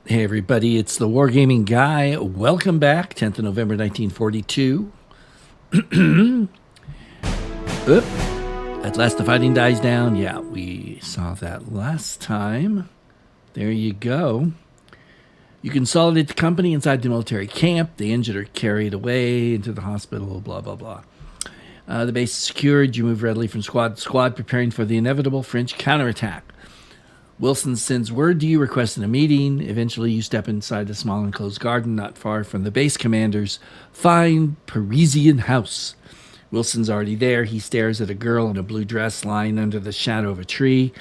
Hey everybody, it's the Wargaming Guy. Welcome back, 10th of November 1942. Oop. At last the fighting dies down. Yeah, we saw that last time. There you go. You consolidate the company inside the military camp. The injured are carried away into the hospital, blah, blah, blah. The base is secured. You move readily from squad to squad, preparing for the inevitable French counterattack. Wilson sends word to you requesting a meeting. Eventually, you step inside the small enclosed garden not far from the base commander's fine Parisian house. Wilson's already there. He stares at a girl in a blue dress lying under the shadow of a tree.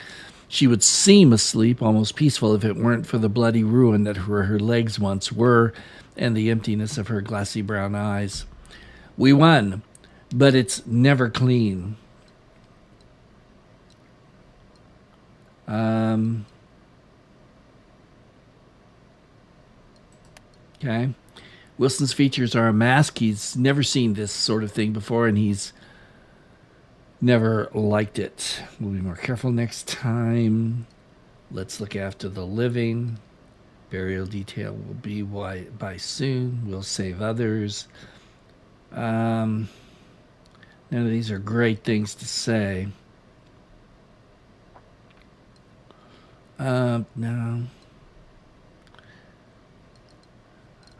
She would seem asleep, almost peaceful, if it weren't for the bloody ruin that her legs once were and the emptiness of her glassy brown eyes. We won, but it's never clean. Okay. Wilson's features are a mask. He's never seen this sort of thing before, and he's never liked it. We'll be more careful next time. Let's look after the living. Burial detail will be by soon. We'll save others. None of these are great things to say. No.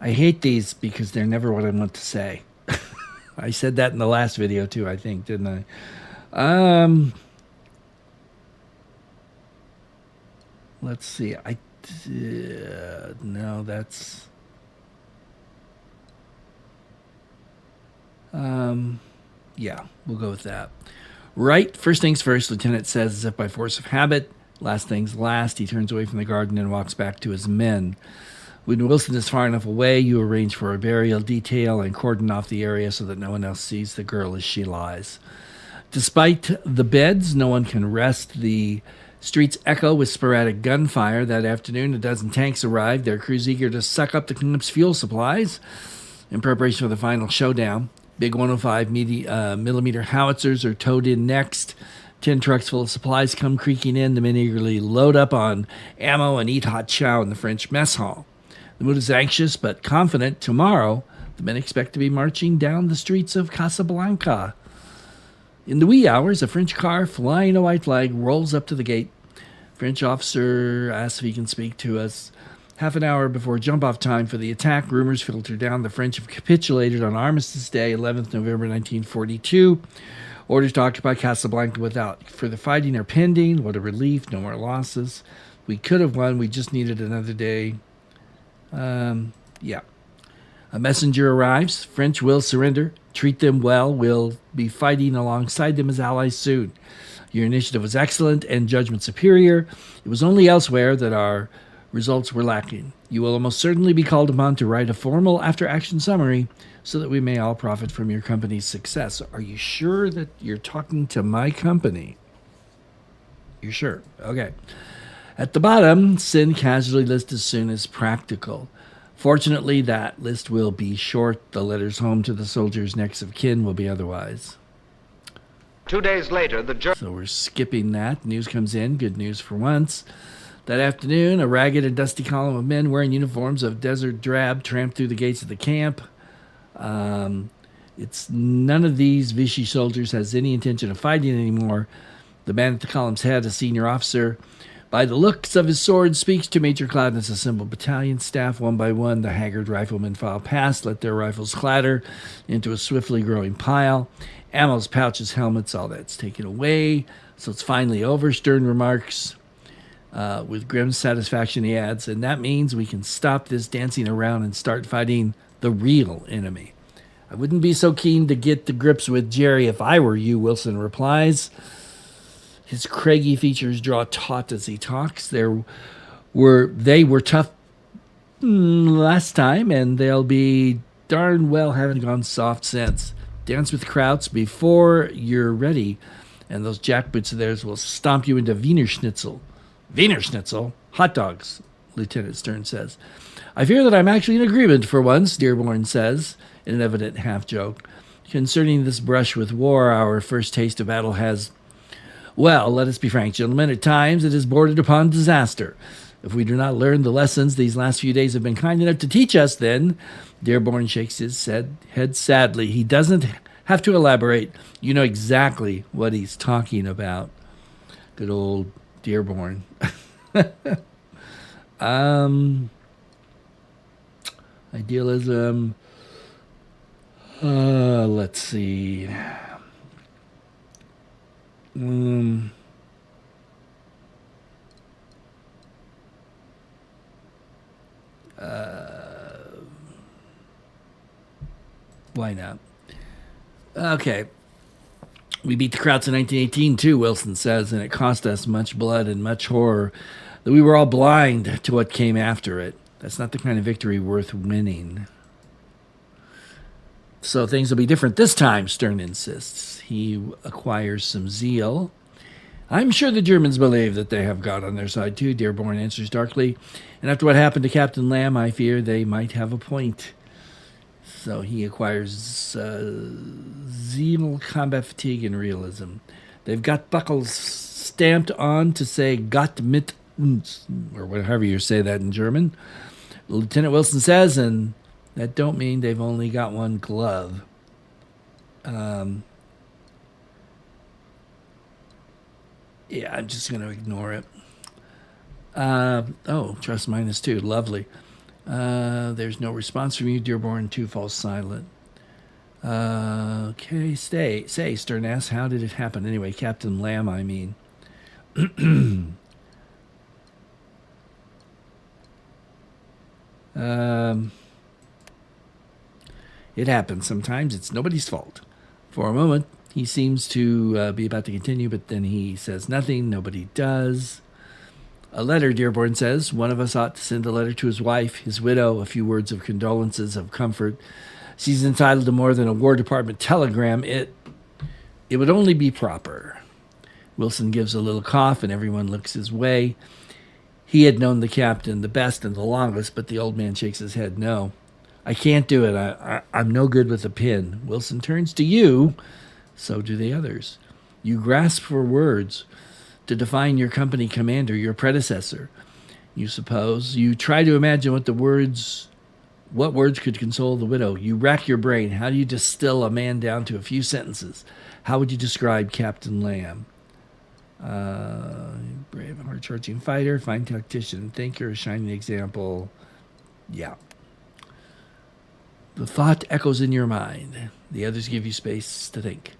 I hate these because they're never what I want to say. I said that in the last video too, I think, didn't I? Let's see. No, that's... yeah, we'll go with that. Right, first things first, Lieutenant says, as if by force of habit. Last things last, he turns away from the garden and walks back to his men. When Wilson is far enough away, you arrange for a burial detail and cordon off the area so that no one else sees the girl as she lies. Despite the beds, no one can rest. The streets echo with sporadic gunfire. That afternoon, a dozen tanks arrived, their crews eager to suck up the camp's fuel supplies in preparation for the final showdown. Big 105 millimeter howitzers are towed in next. 10 trucks full of supplies come creaking in. The men eagerly load up on ammo and eat hot chow in the French mess hall. The mood is anxious but confident. Tomorrow, the men expect to be marching down the streets of Casablanca. In the wee hours, a French car flying a white flag rolls up to the gate. French officer asks if he can speak to us. Half an hour before jump-off time for the attack, rumors filter down. The French have capitulated on Armistice Day, 11th November 1942. Orders to occupy Casablanca without further fighting are pending. What a relief. No more losses. We could have won. We just needed another day. Yeah. A messenger arrives. French will surrender. Treat them well. We'll be fighting alongside them as allies soon. Your initiative was excellent and judgment superior. It was only elsewhere that our results were lacking. You will almost certainly be called upon to write a formal after-action summary so that we may all profit from your company's success. Are you sure that you're talking to my company? You're sure? Okay. At the bottom, send casualty list as soon as practical. Fortunately, that list will be short. The letters home to the soldiers' next of kin will be otherwise. 2 days later, So we're skipping that. News comes in. Good news for once. That afternoon, a ragged and dusty column of men wearing uniforms of desert drab tramped through the gates of the camp. It's none of these Vichy soldiers has any intention of fighting anymore. The man at the column's head, a senior officer, by the looks of his sword, speaks to Major Cloud and his assembled battalion staff. One by one, the haggard riflemen file past, let their rifles clatter into a swiftly growing pile. Ammos, pouches, helmets, all that's taken away. So it's finally over, Stern remarks. With grim satisfaction, he adds, and that means we can stop this dancing around and start fighting the real enemy. I wouldn't be so keen to get to grips with Jerry if I were you, Wilson replies. His craggy features draw taut as he talks. They were tough last time, and they'll be darn well haven't gone soft since. Dance with Krauts before you're ready, and those jackboots of theirs will stomp you into Wiener Schnitzel. Wiener Schnitzel? Hot dogs, Lieutenant Stern says. I fear that I'm actually in agreement for once, Dearborn says, in an evident half-joke. Concerning this brush with war, our first taste of battle has... Well, let us be frank, gentlemen, at times it has bordered upon disaster. If we do not learn the lessons these last few days have been kind enough to teach us, then Dearborn shakes his head sadly. He doesn't have to elaborate. You know exactly what he's talking about. Good old Dearborn. Idealism. Let's see. Why not? Okay. We beat the Krauts in 1918 too, Wilson says, and it cost us much blood and much horror that we were all blind to what came after it. That's not the kind of victory worth winning. So things will be different this time, Stern insists. He acquires some zeal. I'm sure the Germans believe that they have God on their side too, Dearborn answers darkly. And after what happened to Captain Lamb, I fear they might have a point. So he acquires zeal, combat fatigue, and realism. They've got buckles stamped on to say Gott mit uns, or whatever you say that in German. Lieutenant Wilson says, and that don't mean they've only got one glove. Yeah, I'm just going to ignore it. Trust -2. Lovely. There's no response from you, Dearborn. 2 falls silent. Okay, say, Stern asks, how did it happen? Anyway, Captain Lamb, I mean. It happens sometimes. It's nobody's fault. For a moment, he seems to be about to continue, but then he says nothing. Nobody does. A letter, Dearborn says. One of us ought to send a letter to his wife, his widow, a few words of condolences, of comfort. She's entitled to more than a War Department telegram. It would only be proper. Wilson gives a little cough, and everyone looks his way. He had known the captain the best and the longest, but the old man shakes his head. No, I can't do it. I'm no good with a pen. Wilson turns to you. So do the others. You grasp for words to define your company commander, your predecessor. You suppose. You try to imagine what words could console the widow. You rack your brain. How do you distill a man down to a few sentences? How would you describe Captain Lamb? Brave, hard-charging fighter, fine tactician, thinker, shining example. Yeah. The thought echoes in your mind. The others give you space to think.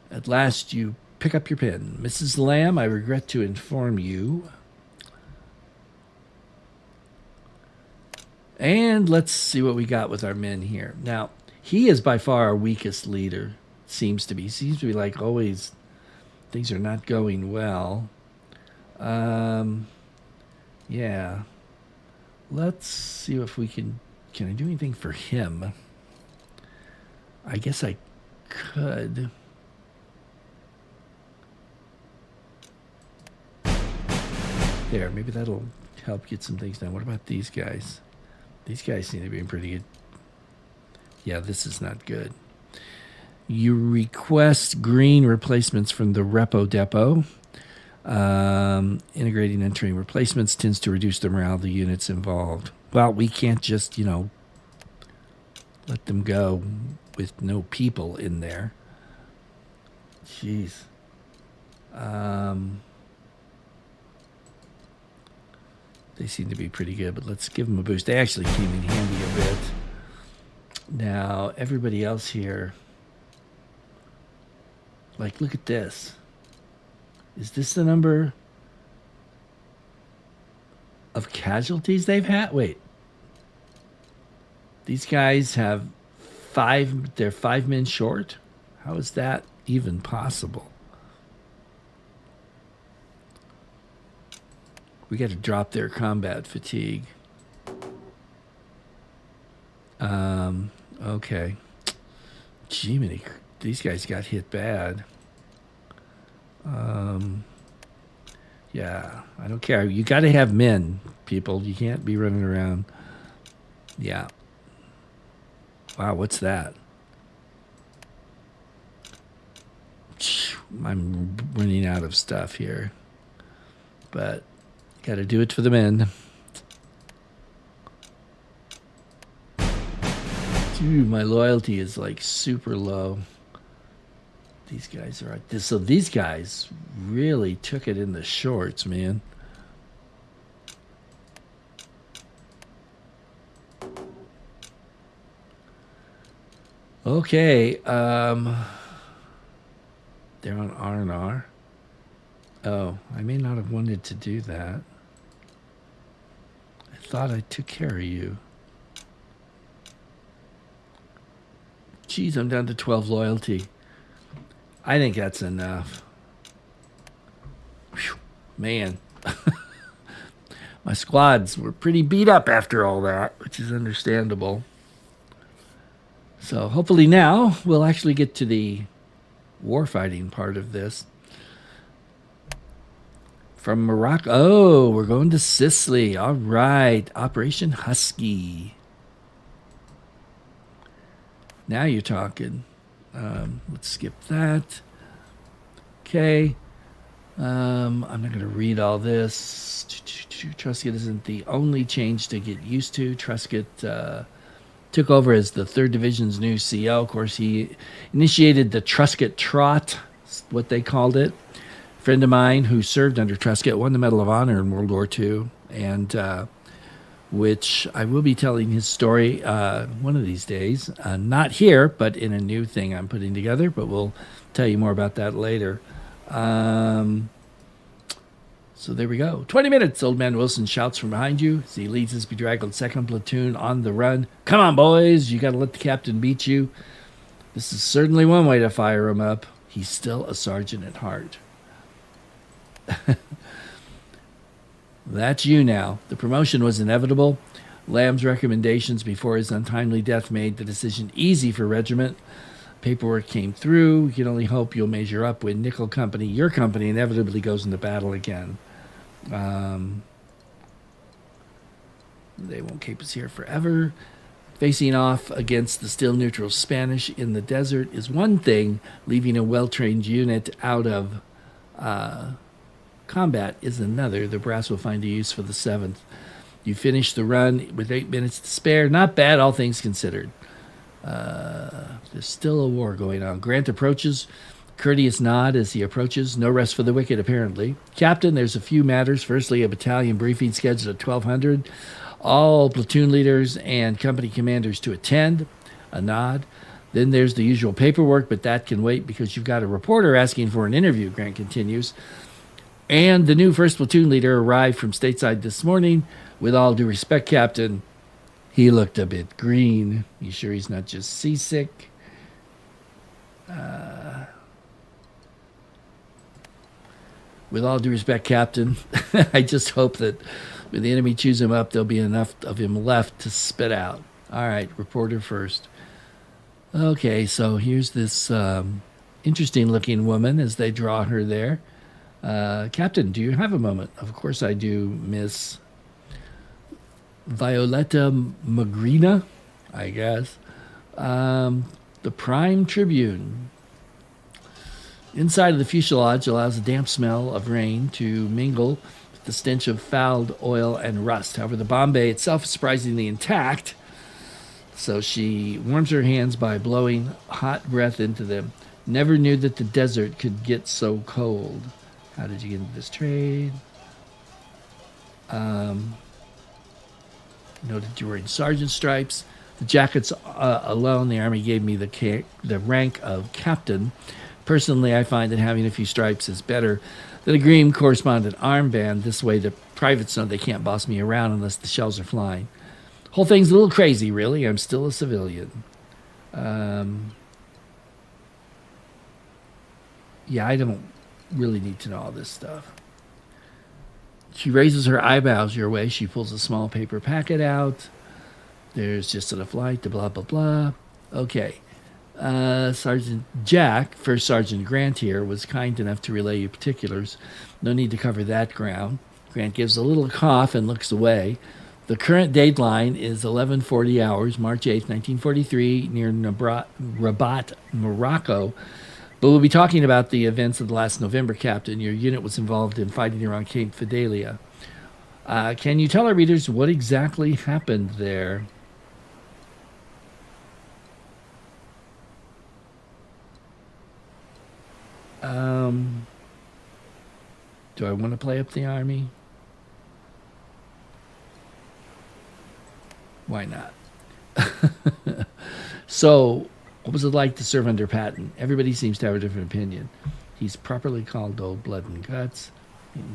At last, you pick up your pen. Mrs. Lamb, I regret to inform you. And let's see what we got with our men here. Now, he is by far our weakest leader. Seems to be like always things are not going well. Yeah. Let's see if we can I do anything for him? I guess I could. There, maybe that'll help get some things done. What about these guys? These guys seem to be pretty good. Yeah, this is not good. You request green replacements from the repo depot. Integrating and entering replacements tends to reduce the morale of the units involved. Well, we can't just, let them go with no people in there. Jeez. They seem to be pretty good, but let's give them a boost. They actually came in handy a bit. Now, everybody else here, like, look at this. Is this the number of casualties they've had? Wait. These guys have they're 5 men short? How is that even possible? We got to drop their combat fatigue. Okay. Jiminy, these guys got hit bad. Yeah, I don't care. You got to have men, people. You can't be running around. Yeah. Wow, what's that? I'm running out of stuff here. But Got to do it for the men. Dude, my loyalty is like super low. These guys are at this. So these guys really took it in the shorts, man. Okay, they're on R&R. Oh, I may not have wanted to do that. I thought I took care of you. Geez, I'm down to 12 loyalty. I think that's enough. Whew, man. My squads were pretty beat up after all that, which is understandable. So hopefully now we'll actually get to the warfighting part of this. From Morocco. Oh, we're going to Sicily. All right. Operation Husky. Now you're talking. Let's skip that. Okay. I'm not going to read all this. Truscott isn't the only change to get used to. Truscott took over as the 3rd Division's new CO. Of course, he initiated the Truscott Trot, what they called it. A friend of mine who served under Truscott won the Medal of Honor in World War II, and which I will be telling his story one of these days. Not here, but in a new thing I'm putting together, but we'll tell you more about that later. So there we go. 20 minutes, Old Man Wilson shouts from behind you as he leads his bedraggled 2nd platoon on the run. Come on, boys, you got to let the captain beat you. This is certainly one way to fire him up. He's still a sergeant at heart. That's you now. The promotion was inevitable. Lamb's recommendations before his untimely death made the decision easy for regiment. Paperwork came through. You can only hope you'll measure up when Nickel Company, your company, inevitably goes into battle again. They won't keep us here forever. Facing off against the still neutral Spanish in the desert is one thing. Leaving a well-trained unit out of combat is another. The brass will find a use for the 7th. You finish the run with 8 minutes to spare. Not bad, all things considered. There's still a war going on. Grant approaches. Courteous nod as he approaches. No rest for the wicked, apparently. Captain, there's a few matters. Firstly, a battalion briefing scheduled at 1200. All platoon leaders and company commanders to attend. A nod. Then there's the usual paperwork, but that can wait because you've got a reporter asking for an interview, Grant continues. And the new 1st platoon leader arrived from stateside this morning. With all due respect, Captain, he looked a bit green. You sure he's not just seasick? With all due respect, Captain, I just hope that when the enemy chews him up, there'll be enough of him left to spit out. All right, reporter first. Okay, so here's this interesting-looking woman as they draw her there. Captain, do you have a moment? Of course I do, Miss Violetta Magrina, I guess. The Prime Tribune. Inside of the fuselage allows the damp smell of rain to mingle with the stench of fouled oil and rust. However, the bomb bay itself is surprisingly intact, so she warms her hands by blowing hot breath into them. Never knew that the desert could get so cold. How did you get into this trade? Noted you're wearing sergeant stripes. The jackets alone, the Army gave me the rank of captain. Personally, I find that having a few stripes is better than a green correspondent armband. This way, the privates know they can't boss me around unless the shells are flying. Whole thing's a little crazy, really. I'm still a civilian. Yeah, I don't really need to know all this stuff. She raises her eyebrows your way. She pulls a small paper packet out. There's just a flight to blah, blah, blah. Okay. Sergeant Jack, First Sergeant Grant here, was kind enough to relay you particulars. No need to cover that ground. Grant gives a little cough and looks away. The current dateline is 11:40 hours, March 8th, 1943, near Rabat, Morocco. But we'll be talking about the events of the last November, Captain. Your unit was involved in fighting around Cape Fidelia. Can you tell our readers what exactly happened there? Um, do I want to play up the army? Why not? So, what was it like to serve under Patton? Everybody seems to have a different opinion. He's properly called old blood and guts.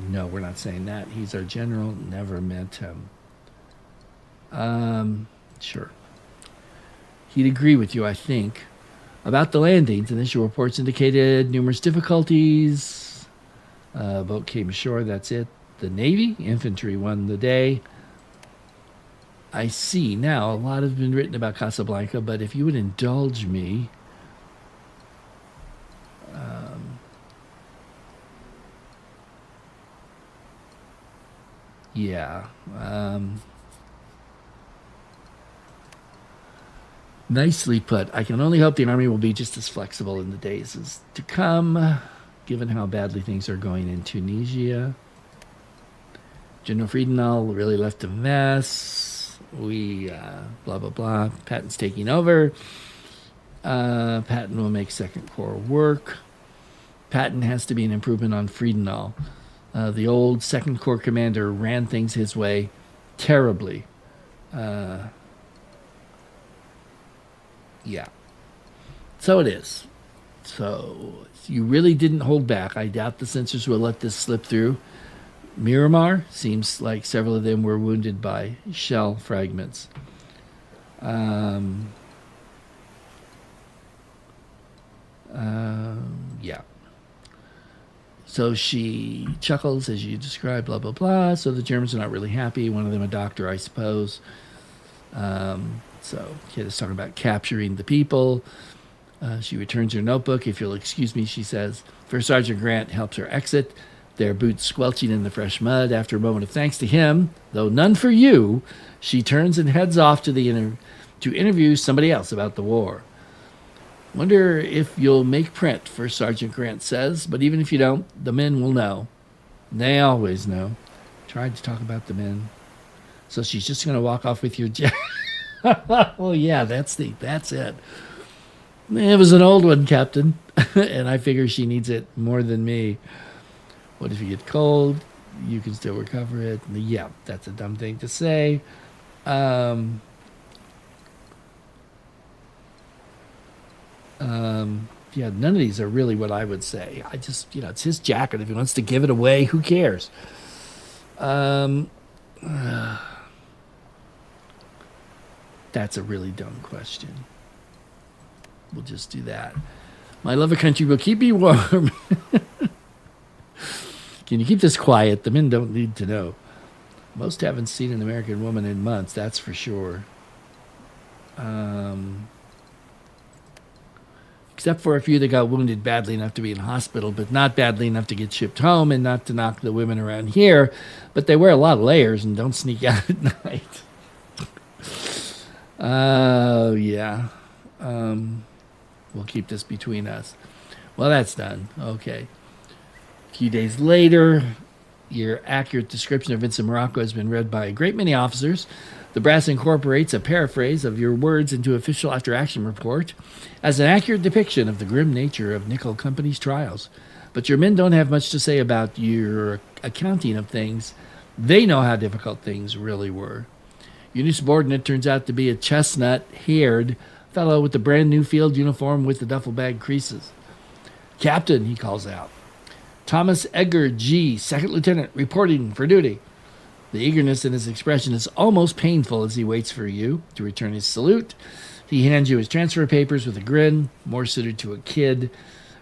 No, we're not saying that. He's our general. Never met him. Sure. He'd agree with you, I think. About the landings, initial reports indicated numerous difficulties. Boat came ashore, that's it. The Navy, infantry won the day. I see now a lot has been written about Casablanca, but if you would indulge me, yeah. Nicely put. I can only hope the Army will be just as flexible in the days as to come, given how badly things are going in Tunisia. General Friedenau really left a mess. Blah, blah, blah. Patton's taking over. Patton will make Second Corps work. Patton has to be an improvement on Friedenau. The old Second Corps commander ran things his way terribly. Yeah. So it is. So you really didn't hold back. I doubt the censors will let this slip through. Miramar seems like several of them were wounded by shell fragments. Yeah. So she chuckles as you describe, blah, blah, blah. So the Germans are not really happy. One of them a doctor, I suppose. So kid is talking about capturing the people. She returns her notebook. If you'll excuse me, she says. First Sergeant Grant helps her exit, their boots squelching in the fresh mud. After a moment of thanks to him, though none for you, she turns and heads off to to interview somebody else about the war. Wonder if you'll make print, First Sergeant Grant says, but even if you don't, the men will know. They always know. Tried to talk about the men. So she's just going to walk off with your jacket. Oh, yeah, that's it. It was an old one, Captain, and I figure she needs it more than me. What if you get cold? You can still recover it. Yeah, that's a dumb thing to say. Yeah, none of these are really what I would say. I just, it's his jacket. If he wants to give it away, who cares? That's a really dumb question. We'll just do that. My love of country will keep me warm. Can you keep this quiet? The men don't need to know. Most haven't seen an American woman in months, that's for sure. Except for a few that got wounded badly enough to be in hospital, but not badly enough to get shipped home, and not to knock the women around here. But they wear a lot of layers and don't sneak out at night. Oh, yeah. We'll keep this between us. Well, that's done. Okay. A few days later, your accurate description of Vincent Morocco has been read by a great many officers. The brass incorporates a paraphrase of your words into official after-action report as an accurate depiction of the grim nature of Nickel Company's trials. But your men don't have much to say about your accounting of things. They know how difficult things really were. Your new subordinate turns out to be a chestnut-haired fellow with the brand new field uniform with the duffel bag creases. Captain, he calls out. Thomas Edgar G., second lieutenant, reporting for duty. The eagerness in his expression is almost painful as he waits for you to return his salute. He hands you his transfer papers with a grin, more suited to a kid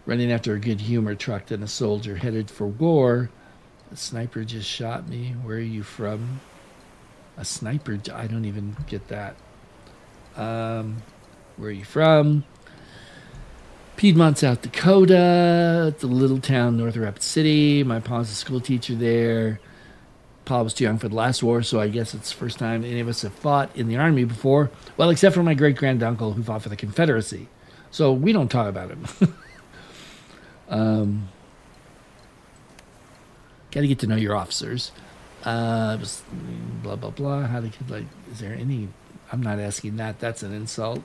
running after a good-humored truck than a soldier headed for war. A sniper just shot me. Where are you from? A sniper? I don't even get that. Where are you from? Piedmont, South Dakota. It's a little town north of Rapid City. My pa's a school teacher there. Pa was too young for the last war, so I guess it's the first time any of us have fought in the Army before. Well, except for my great-granduncle who fought for the Confederacy. So we don't talk about him. Got to get to know your officers. It was blah, blah, blah. How to, like, is there any, I'm not asking that. That's an insult.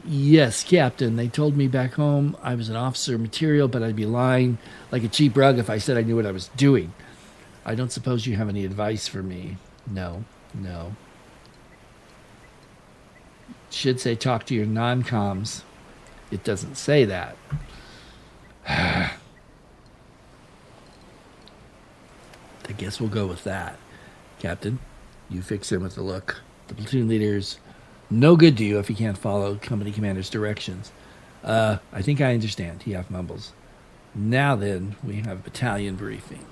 Yes, Captain. They told me back home I was an officer material, but I'd be lying like a cheap rug if I said I knew what I was doing. I don't suppose you have any advice for me. No, no. Should say talk to your non-coms. It doesn't say that. I guess we'll go with that. Captain, you fix him with a look. The platoon leader's no good to you if he can't follow company commander's directions. I think I understand, he half mumbles. Now then, we have a battalion briefing.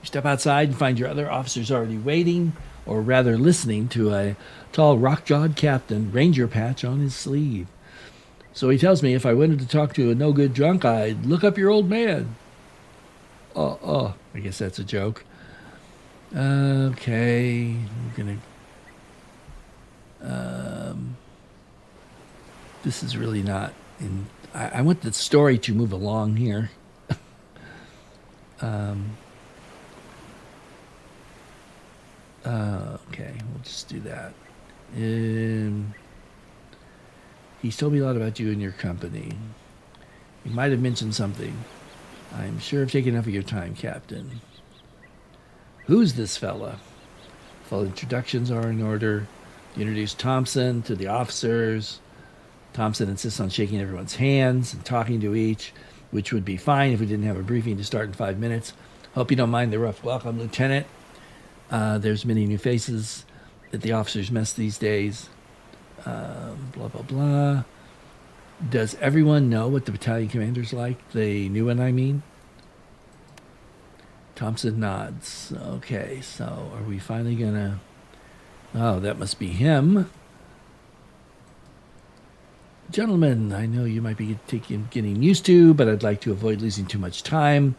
You step outside and find your other officers already waiting, or rather listening to a tall rock-jawed captain, ranger patch on his sleeve. So he tells me if I wanted to talk to a no-good drunk, I'd look up your old man. I guess that's a joke. Okay, we're gonna. This is really not in. I want the story to move along here. Okay, we'll just do that. He's told me a lot about you and your company. He might have mentioned something. I'm sure I've taken enough of your time, Captain. Who's this fella? Full introductions are in order. You introduce Thompson to the officers. Thompson insists on shaking everyone's hands and talking to each, which would be fine if we didn't have a briefing to start in 5 minutes. Hope you don't mind the rough welcome, Lieutenant. There's many new faces at the officers' mess these days. Blah, blah, blah. Does everyone know what the battalion commander's like? The new one, I mean? Thompson nods. Okay, so are we finally gonna... Oh, that must be him. Gentlemen, I know you might be getting used to, but I'd like to avoid losing too much time.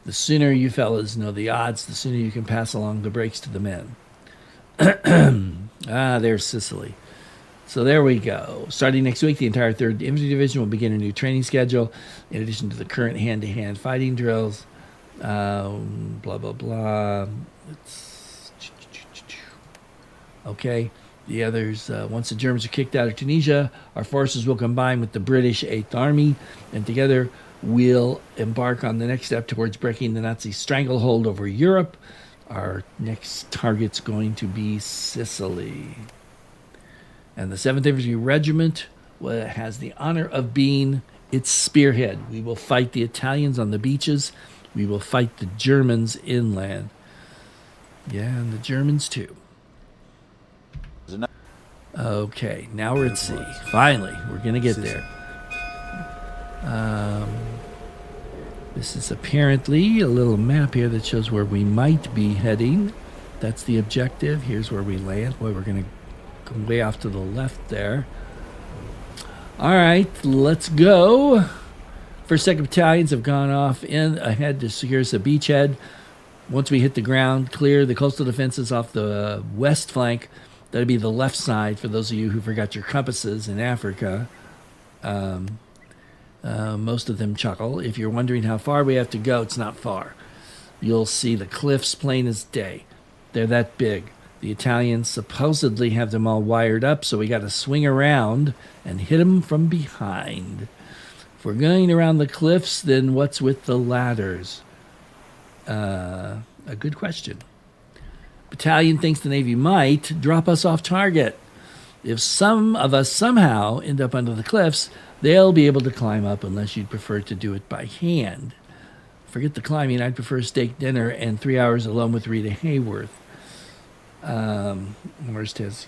The sooner you fellas know the odds, the sooner you can pass along the breaks to the men. There's Sicily. So there we go. Starting next week, the entire 3rd Infantry Division will begin a new training schedule, in addition to the current hand-to-hand fighting drills. Blah, blah, blah. Okay. The others, once the Germans are kicked out of Tunisia, our forces will combine with the British 8th Army, and together we'll embark on the next step towards breaking the Nazi stranglehold over Europe. Our next target's going to be Sicily. And the 7th Infantry Regiment has the honor of being its spearhead. We will fight the Italians on the beaches. We will fight the Germans inland. Yeah, and the Germans too. Okay, now we're at sea. Finally, we're going to get there. This is apparently a little map here that shows where we might be heading. That's the objective. Here's where we land. Boy, we're going to go way off to the left there. All right, let's go. First, second battalions have gone off in ahead to secure the beachhead. Once we hit the ground, clear the coastal defenses off the west flank. That'd be the left side for those of you who forgot your compasses in Africa. Most of them chuckle. If you're wondering how far we have to go, it's not far. You'll see the cliffs plain as day. They're that big. The Italians supposedly have them all wired up, so we got to swing around and hit them from behind. If we're going around the cliffs, then what's with the ladders? A good question. Battalion thinks the Navy might drop us off target. If some of us somehow end up under the cliffs, they'll be able to climb up unless you'd prefer to do it by hand. Forget the climbing. I'd prefer steak dinner and 3 hours alone with Rita Hayworth. Where's Tess?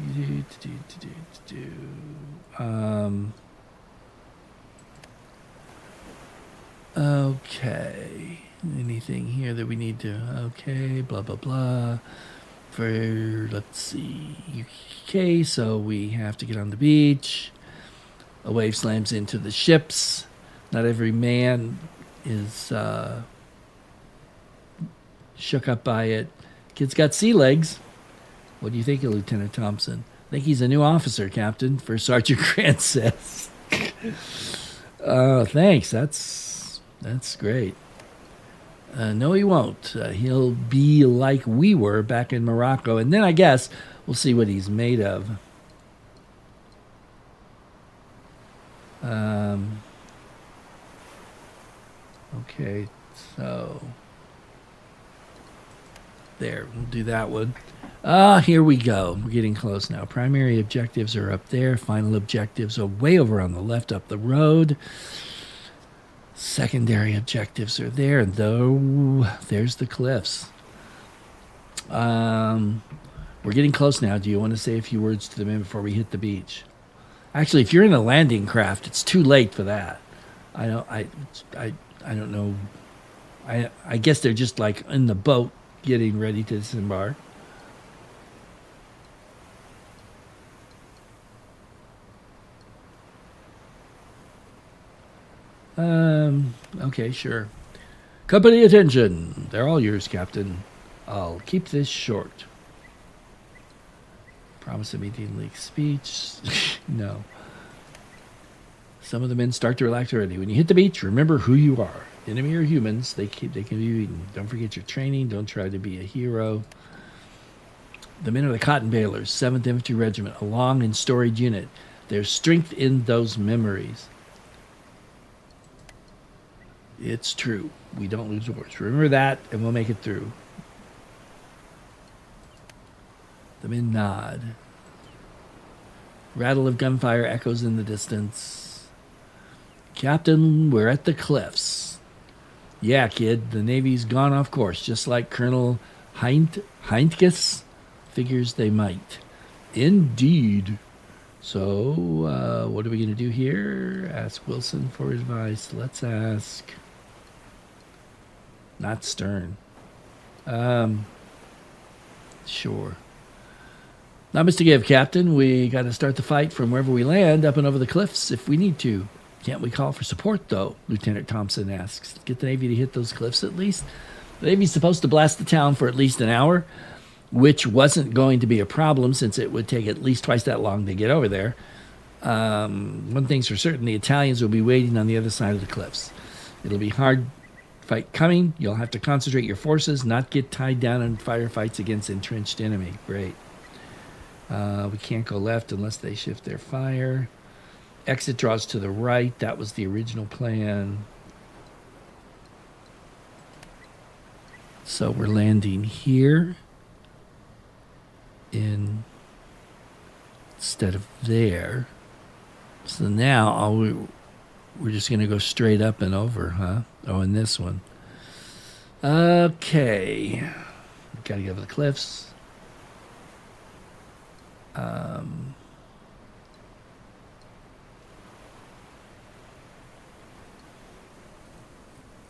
Okay. Anything here that we need to... Okay, blah, blah, blah. Let's see, UK, so we have to get on the beach. A wave slams into the ships. Not every man is shook up by it. Kid's got sea legs. What do you think of Lieutenant Thompson? I think he's a new officer, Captain, First Sergeant Grant says. Thanks, that's great. No, he won't. He'll be like we were back in Morocco, and then I guess we'll see what he's made of. Okay, so there, we'll do that one. Here we go. We're getting close now. Primary objectives are up there. Final objectives are way over on the left up the road. Secondary objectives are there, and though there's the cliffs. We're getting close now. Do you want to say a few words to the men before we hit the beach? Actually, if you're in a landing craft, it's too late for that. I don't. I don't know. I guess they're just like in the boat getting ready to disembark. Okay, sure. Company attention. They're all yours, Captain. I'll keep this short. Promise immediately speech. No. Some of the men start to relax already. When you hit the beach, remember who you are. Enemy or humans, they can be beaten. Don't forget your training. Don't try to be a hero. The men are the cotton balers, 7th Infantry Regiment, a long and storied unit. There's strength in those memories. It's true. We don't lose wars. Remember that, and we'll make it through. The men nod. Rattle of gunfire echoes in the distance. Captain, we're at the cliffs. Yeah, kid, the Navy's gone off course, just like Colonel Heintges figures they might. Indeed. So, what are we going to do here? Ask Wilson for advice. Let's ask... Not Stern. Sure. Not much to give, Captain. We got to start the fight from wherever we land, up and over the cliffs if we need to. Can't we call for support, though? Lieutenant Thompson asks. Get the Navy to hit those cliffs at least. The Navy's supposed to blast the town for at least an hour, which wasn't going to be a problem since it would take at least twice that long to get over there. One thing's for certain, the Italians will be waiting on the other side of the cliffs. It'll be hard fight coming. You'll have to concentrate your forces, not get tied down in firefights against entrenched enemy. Great. We can't go left unless they shift their fire. Exit draws to the right. That was the original plan. So we're landing here instead of there. So now we're just going to go straight up and over, huh? Oh, and this one. Okay. Got to get over the cliffs.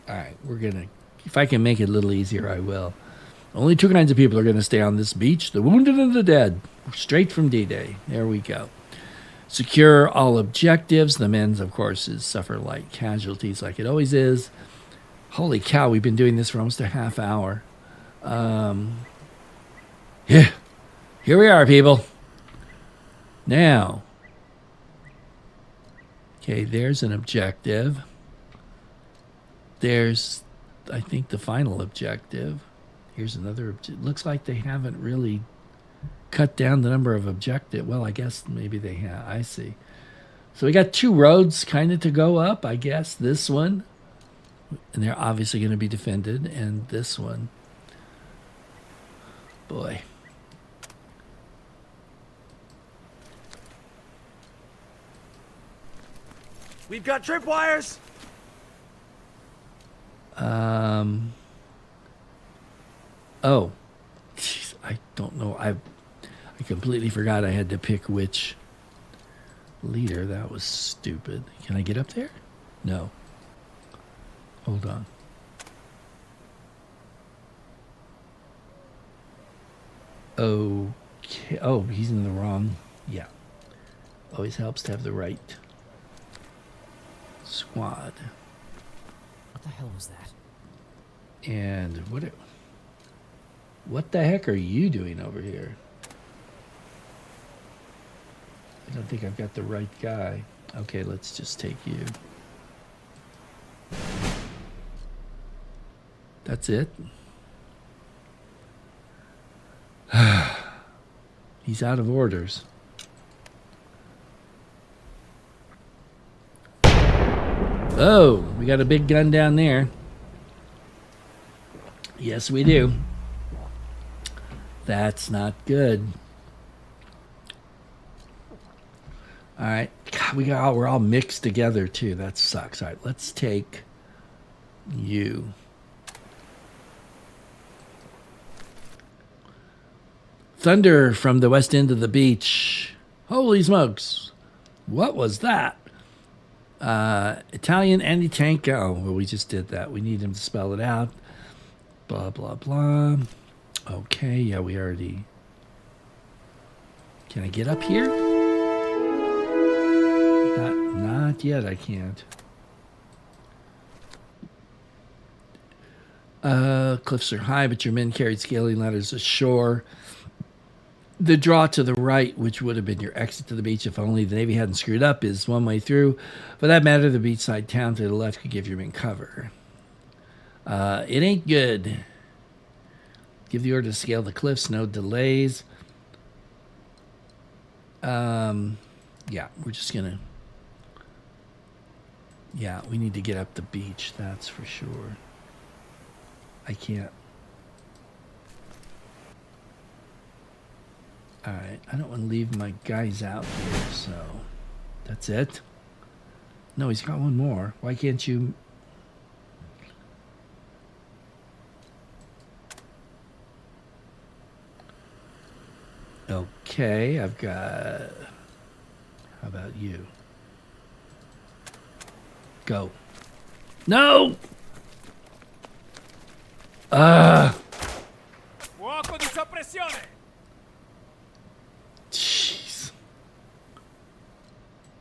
All right, we're going to... If I can make it a little easier, I will. Only 2 kinds of people are going to stay on this beach, the wounded and the dead. Straight from D-Day. There we go. Secure all objectives. The men's, of course, suffer light casualties like it always is. Holy cow, we've been doing this for almost a half hour. Yeah, here we are, people. Now, okay, there's an objective. There's, I think, the final objective. Here's another objective. Looks like they haven't really cut down the number of objectives. Well, I guess maybe they have. I see. So we got 2 roads kind of to go up, I guess. This one, and they're obviously going to be defended, and this one. Boy. We've got tripwires. Oh. Jeez, I don't know. I completely forgot I had to pick which leader. That was stupid. Can I get up there? No. Hold on. Okay. Oh, he's in the wrong. Yeah. Always helps to have the right squad. What the hell was that? And what the heck are you doing over here? I don't think I've got the right guy. Okay, let's just take you. That's it. He's out of orders. Oh, we got a big gun down there. Yes, we do. That's not good. All right. God, we're all mixed together too. That sucks. All right, let's take you. Thunder from the west end of the beach. Holy smokes. What was that? Italian anti-tank. Oh, well, we just did that. We need him to spell it out. Blah, blah, blah. Okay, yeah, we already... Can I get up here? Not yet, I can't. Cliffs are high, but your men carried scaling ladders ashore. The draw to the right, which would have been your exit to the beach if only the Navy hadn't screwed up, is one way through. For that matter, the beachside town to the left could give your men cover. It ain't good. Give the order to scale the cliffs, no delays. Yeah, we're just gonna... Yeah, we need to get up the beach, that's for sure. I can't... Alright, I don't want to leave my guys out here, so... That's it? No, he's got one more. Why can't you... Okay, I've got... How about you? Go. No! Fuoco di soppressione! Jeez.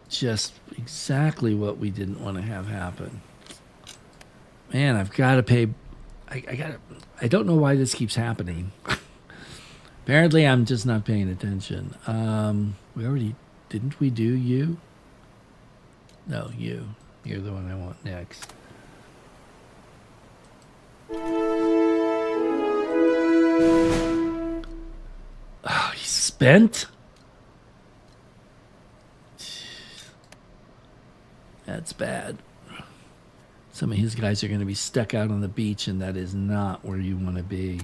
Just exactly what we didn't want to have happen. Man, I've got to pay... I don't know why this keeps happening. Apparently, I'm just not paying attention. We already... Didn't we do you? No, you. You're the one I want next. Oh, he's spent? That's bad. Some of his guys are going to be stuck out on the beach, and that is not where you want to be.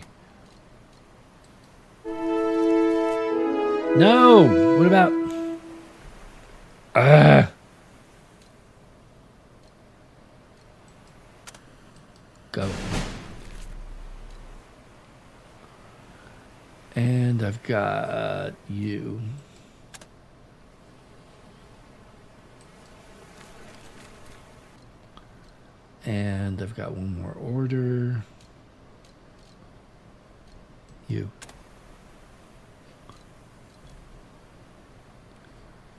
No! What about... Go. And I've got you. And I've got one more order. You.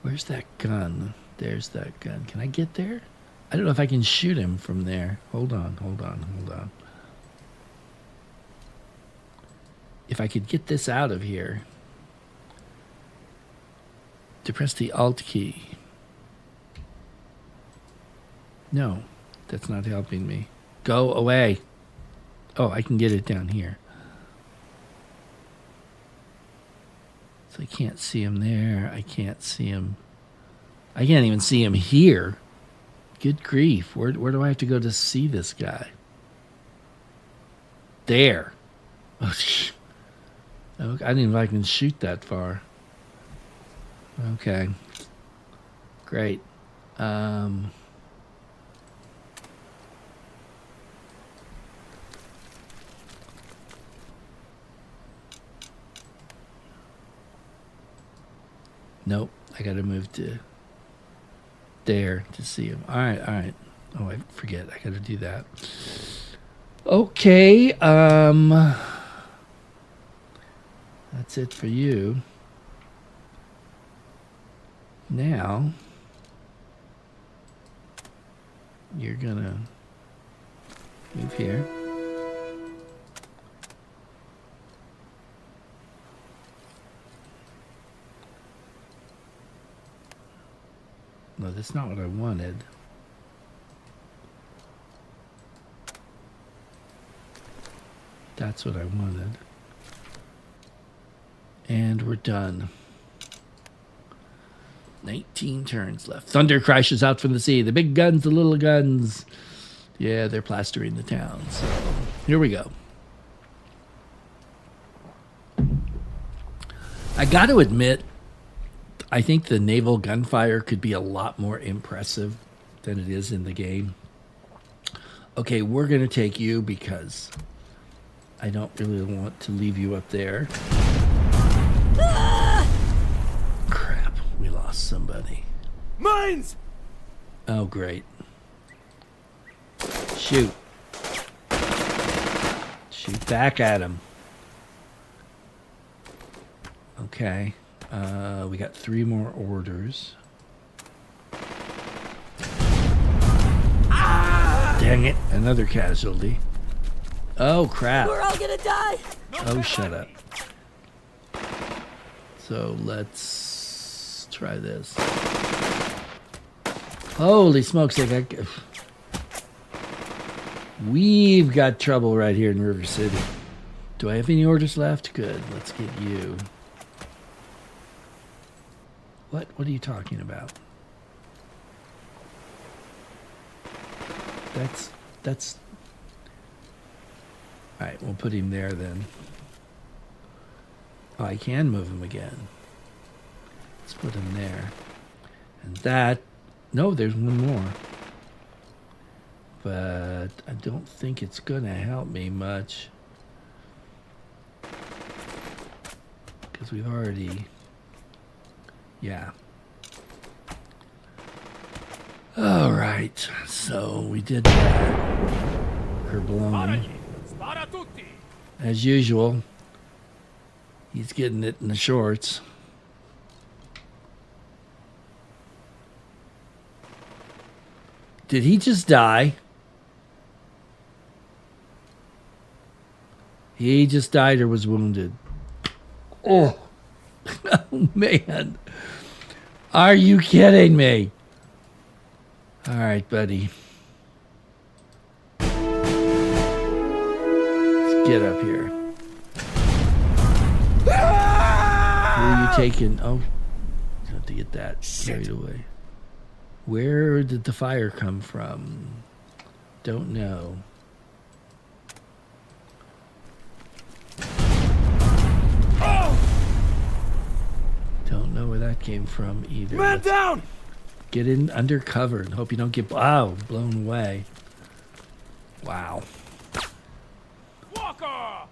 Where's that gun? There's that gun. Can I get there? I don't know if I can shoot him from there. Hold on. If I could get this out of here. Depress the Alt key. No, that's not helping me. Go away. Oh, I can get it down here. So I can't see him there. I can't see him. I can't even see him here. Good grief. Where do I have to go to see this guy? There. Oh, I didn't even know I can shoot that far. Okay. Great. Nope. I got to move to there to see him. All right. Oh, I forget. I got to do that. Okay. That's it for you. Now, you're gonna move here. No, that's not what I wanted. That's what I wanted. And we're done. 19 turns left. Thunder crashes out from the sea. The big guns, the little guns. Yeah, they're plastering the town. So here we go. I got to admit, I think the naval gunfire could be a lot more impressive than it is in the game. Okay, we're going to take you because I don't really want to leave you up there. Crap, we lost somebody. Mines! Oh, great. Shoot. Shoot back at him. Okay. We got 3 more orders. Dang it. Another casualty. Oh, crap. We're all gonna die. Oh, shut up. So let's try this. Holy smokes. We've got trouble right here in River City. Do I have any orders left? Good. Let's get you. What are you talking about? That's all right, we'll put him there then. Oh, I can move him again. Let's put him there. And that, no, there's one more. But I don't think it's gonna help me much. Because we've already, yeah. All right, so we did that. Kerblong. Sparagli! Spara tutti! As usual, he's getting it in the shorts. Did he just die? He just died or was wounded. Oh, oh man. Are you kidding me? All right, buddy. Let's get up here. Who are you taking? Oh, you have to get that right away. Where did the fire come from? Don't know. Don't know where that came from either. Man Let's down! get in under cover and hope you don't get blown away. Wow. Walker!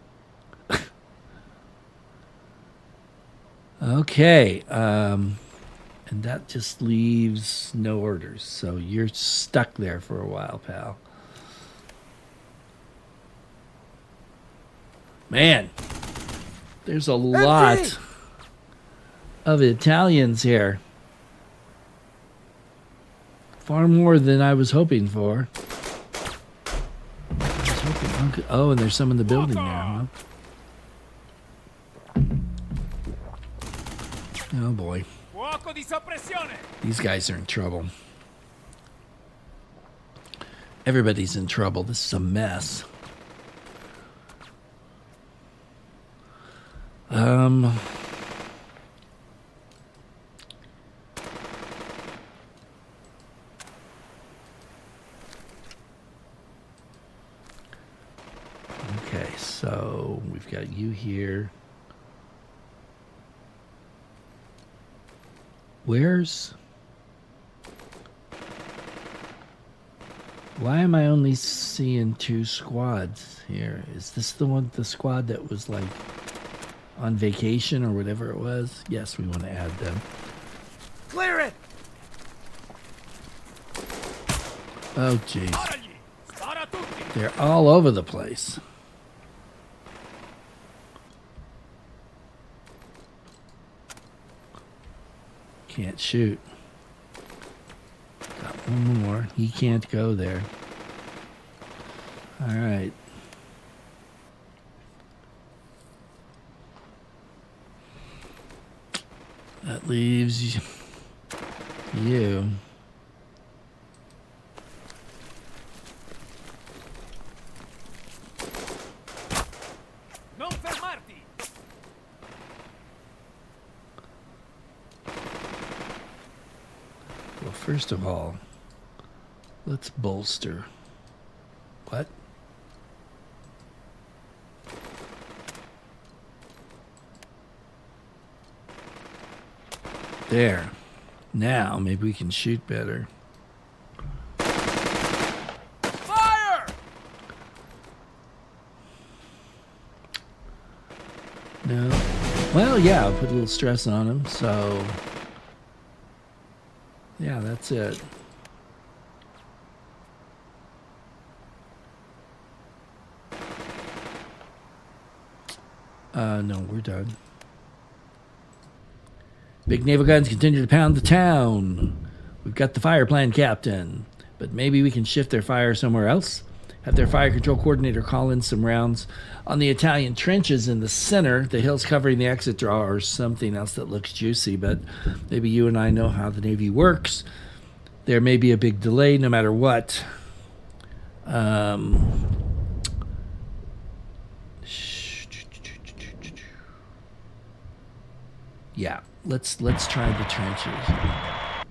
Okay. And that just leaves no orders. So you're stuck there for a while, pal. Man, there's a lot of Italians here. Far more than I was hoping for. Oh, and there's some in the building now, huh? Oh boy. Fuoco di soppressione! These guys are in trouble. Everybody's in trouble. This is a mess. Okay, so we've got you here. Why am I only seeing 2 squads here? Is this the squad that was like on vacation or whatever it was? Yes, we want to add them. Clear it! Oh, jeez. Sparagli! Spara tutti! They're all over the place. Can't shoot. Got one more. He can't go there. All right. That leaves you. first of all, let's bolster. What? There. Now, maybe we can shoot better. Fire! No. Well, yeah, I'll put a little stress on him, so... Yeah, that's it. No, we're done. Big naval guns continue to pound the town. We've got the fire plan, Captain. But maybe we can shift their fire somewhere else? Have their fire control coordinator call in some rounds on the Italian trenches in the center, the hills covering the exit draw, or something else that looks juicy. But maybe you and I know how the Navy works. There may be a big delay no matter what. Yeah, let's try the trenches. I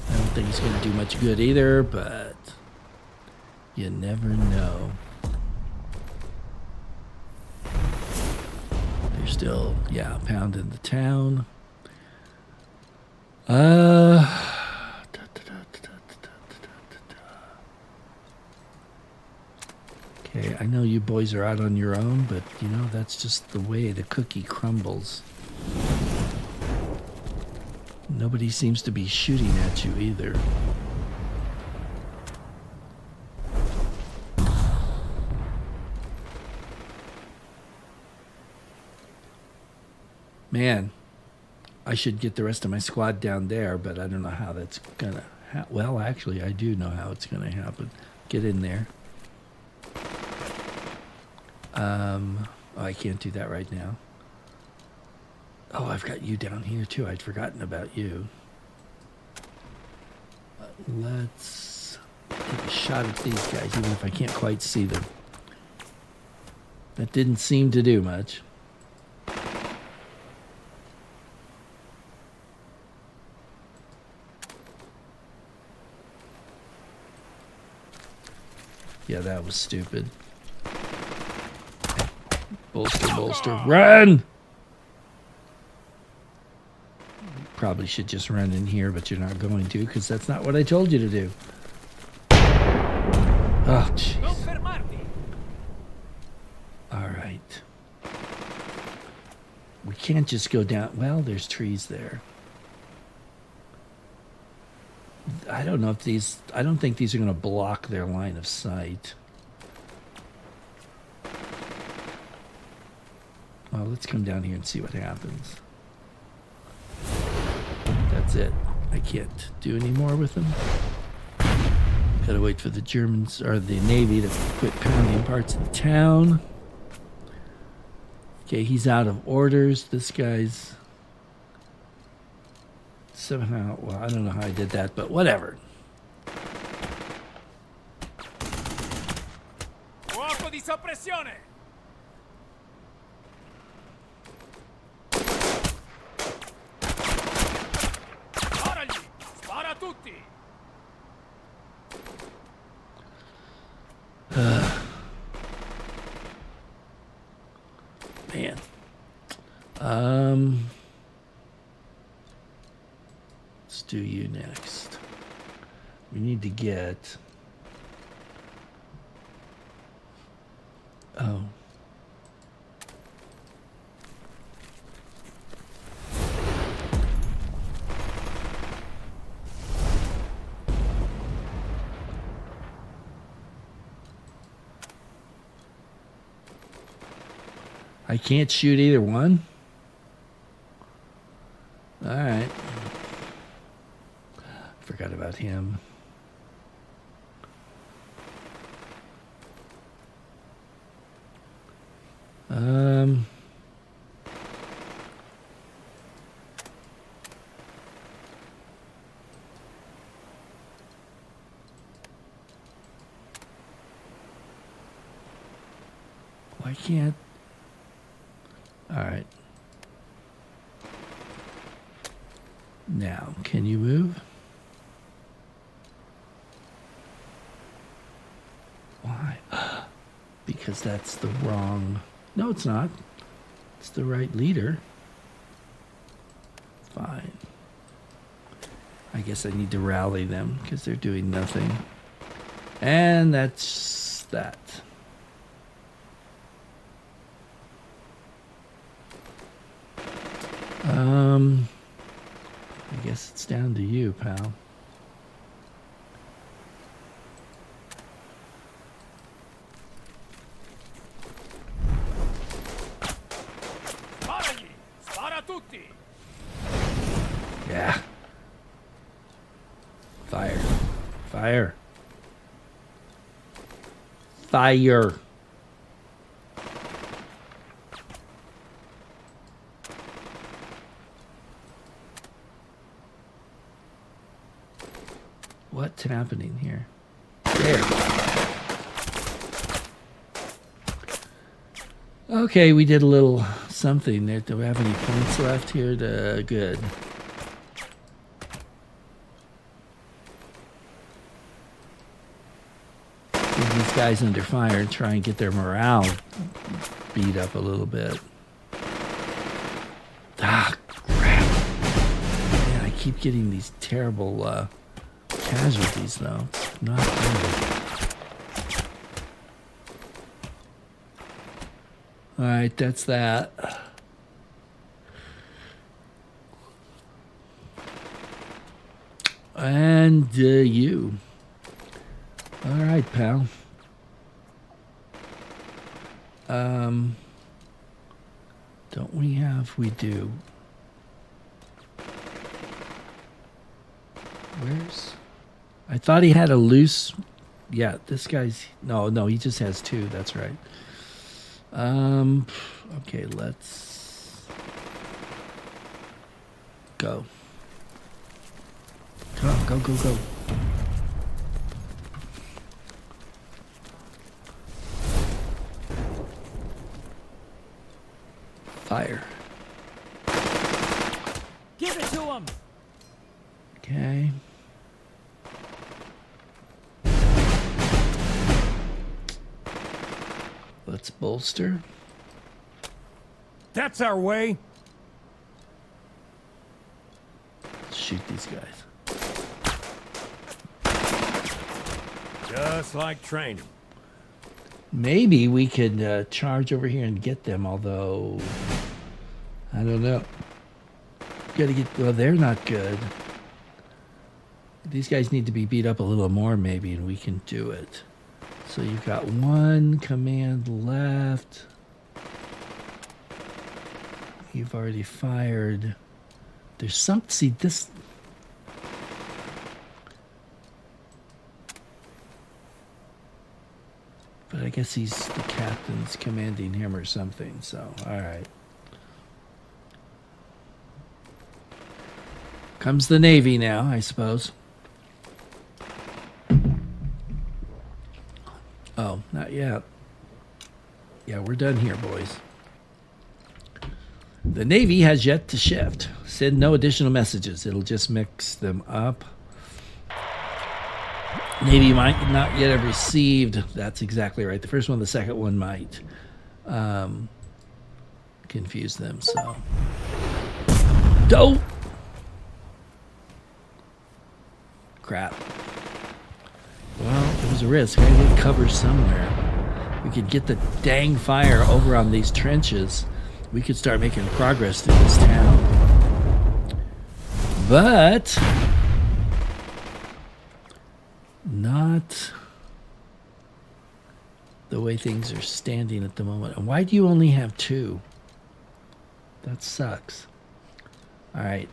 don't think it's going to do much good either, but you never know. They're still, yeah, pounding the town. Okay, I know you boys are out on your own, but you know, that's just the way the cookie crumbles. Nobody seems to be shooting at you either. Man, I should get the rest of my squad down there, but I don't know how that's gonna well, actually, I do know how it's gonna happen. Get in there. Oh, I can't do that right now. Oh, I've got you down here too. I'd forgotten about you. Let's take a shot at these guys, even if I can't quite see them. That didn't seem to do much. Yeah, that was stupid. Bolster, bolster, run! Probably should just run in here, but you're not going to, because that's not what I told you to do. Oh, jeez. All right. We can't just go down. Well, there's trees there. I don't know if these... I don't think these are going to block their line of sight. Well, let's come down here and see what happens. That's it. I can't do any more with them. Gotta wait for the Germans, or the Navy, to quit pounding parts of the town. Okay, he's out of orders. This guy's... somehow... Well, I don't know how I did that, but whatever. Fuoco di soppressione! Sparagli! Spara a tutti! Man. Let's do you next. We need to get... Oh. I can't shoot either one? Alright. Forgot about him. Why can't... Alright. Now, can you move? because that's the wrong... No, it's not. It's the right leader. Fine. I guess I need to rally them because they're doing nothing. And that's that. I guess it's down to you, pal. Sparagli! Spara tutti! Yeah. Fire. Fire. Fire. What's happening here? There. Okay, we did a little something there. Do we have any points left here? Good. Get these guys under fire and try and get their morale beat up a little bit. Ah, crap. Man, I keep getting these terrible casualties, though. It's not good. Alright, that's that. And you. Alright, pal. Don't we have? We do. Where's... I thought he had a loose... Yeah, this guy's... No, he just has two. That's right. Okay, let's... Go. Come on, go. Fire. Give it to him! Okay. Let's bolster. That's our way! Let's shoot these guys. Just like training. Maybe we could charge over here and get them, although... I don't know. Gotta get... Well, they're not good. These guys need to be beat up a little more, maybe, and we can do it. So you've got one command left. You've already fired. There's some... See, this... But I guess he's the captain's commanding him or something, so, alright. Comes the Navy now, I suppose. Oh, not yet. Yeah, we're done here, boys. The Navy has yet to shift. Send no additional messages. It'll just mix them up. Navy might not yet have received. That's exactly right. The first one, the second one might confuse them. So, dope. Crap. Well, it was a risk. I need cover somewhere. We could get the dang fire over on these trenches. We could start making progress through this town. But not the way things are standing at the moment. And why do you only have two? That sucks. All right.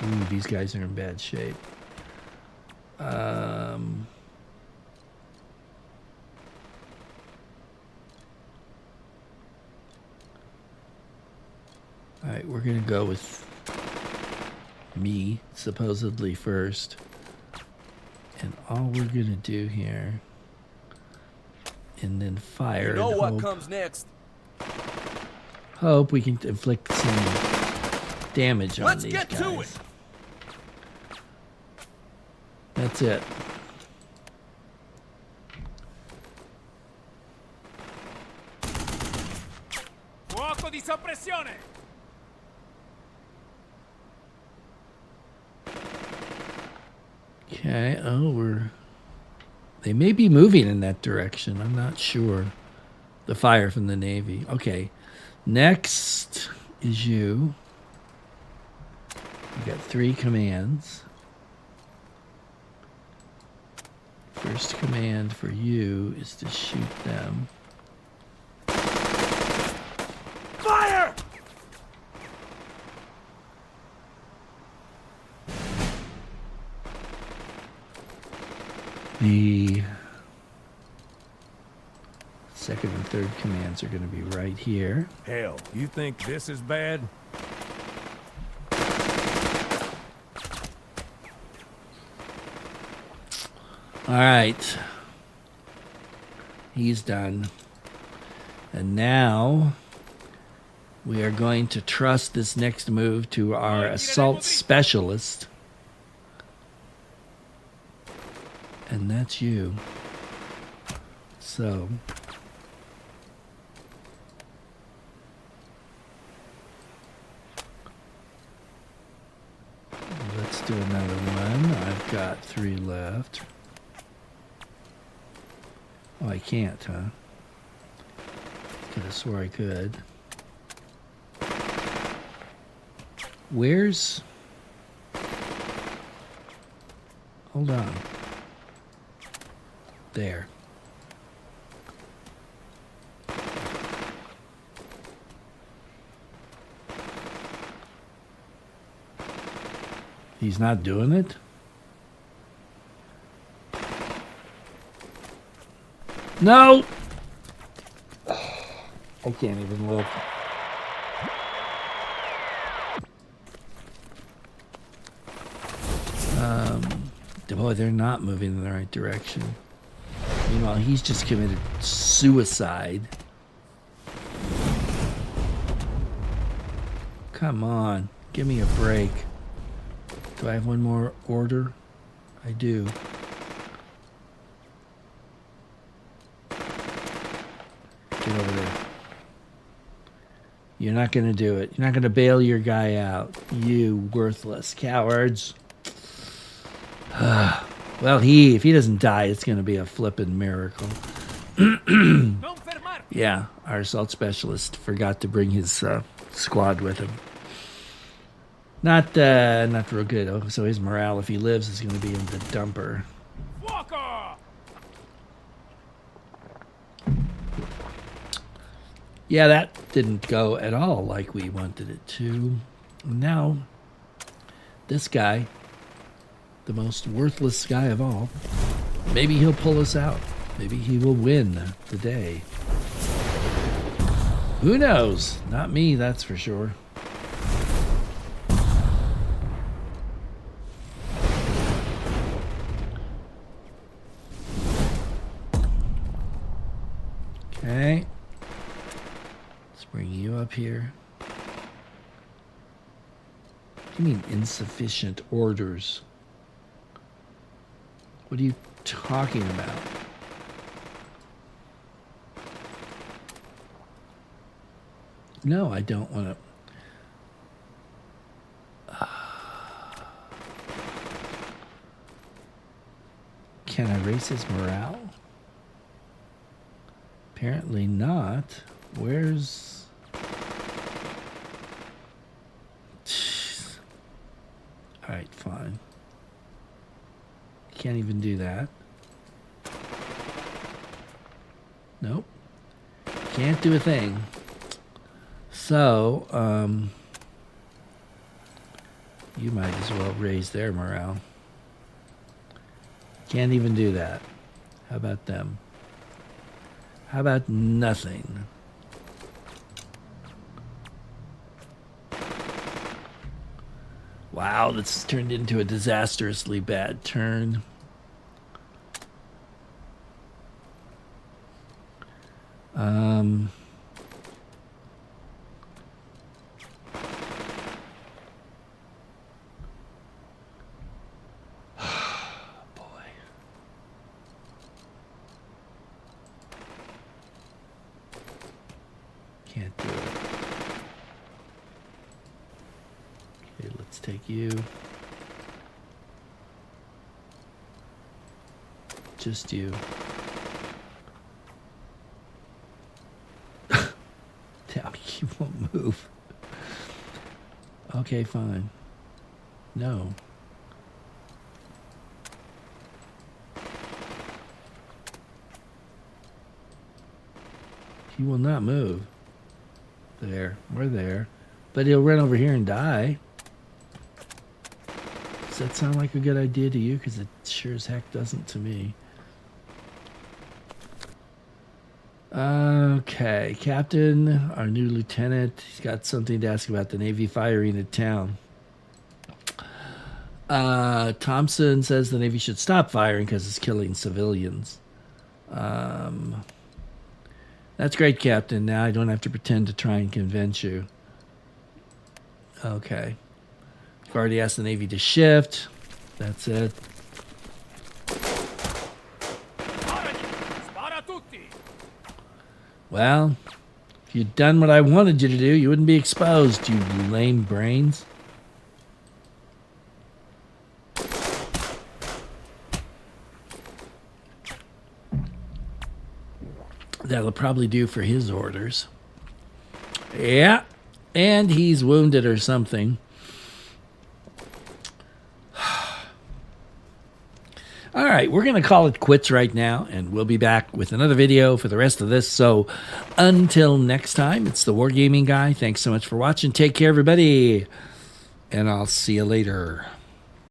Ooh, these guys are in bad shape. All right, we're gonna go with me supposedly first. And all we're gonna do here, and then fire. You know and what hope, comes next. Hope we can inflict some damage on Let's these get guys. to it. That's it. Senza pressione! Okay, they may be moving in that direction. I'm not sure. The fire from the Navy. Okay. Next is you. You got 3 commands. First command for you is to shoot them. Fire! The second and third commands are going to be right here. Hell, you think this is bad? All right. He's done. And now we are going to trust this next move to our assault specialist. And that's you. So let's do another one. I've got 3 left. Oh, I can't, huh? Could have swore I could. Where's... Hold on. There. He's not doing it? No! I can't even look. Boy, they're not moving in the right direction. Meanwhile, he's just committed suicide. Come on, give me a break. Do I have one more order? I do. Get over there. You're not going to do it. You're not going to bail your guy out. You worthless cowards. Well, if he doesn't die, it's going to be a flippin' miracle. Yeah, our assault specialist forgot to bring his squad with him. Not real good. Oh, so his morale, if he lives, is going to be in the dumper. Walker! Yeah, that didn't go at all like we wanted it to. Now, this guy, the most worthless guy of all, maybe he'll pull us out. Maybe he will win the day. Who knows? Not me, that's for sure. Okay. Let's bring you up here. What do you mean insufficient orders? What are you talking about? No, I don't want to. Can I raise his morale? Apparently not. Where's... Jeez. All right, fine. Can't even do that. Nope. Can't do a thing. So, you might as well raise their morale. Can't even do that. How about them? How about nothing? Wow, this turned into a disastrously bad turn. Boy. Can't do it. take you. Just you. Damn, he won't move. Okay, fine. No. He will not move. There. We're there. But he'll run over here and die. Does that sound like a good idea to you? Because it sure as heck doesn't to me. Okay. Captain, our new lieutenant, he's got something to ask about the Navy firing at town. Thompson says the Navy should stop firing because it's killing civilians. That's great, Captain. Now I don't have to pretend to try and convince you. Okay. I've already asked the Navy to shift. That's it. Spara tutti! Well, if you'd done what I wanted you to do, you wouldn't be exposed, you lame brains. That'll probably do for his orders. Yeah, and he's wounded or something. All right, we're going to call it quits right now, and we'll be back with another video for the rest of this. So until next time, it's the Wargaming Guy. Thanks so much for watching. Take care, everybody, and I'll see you later.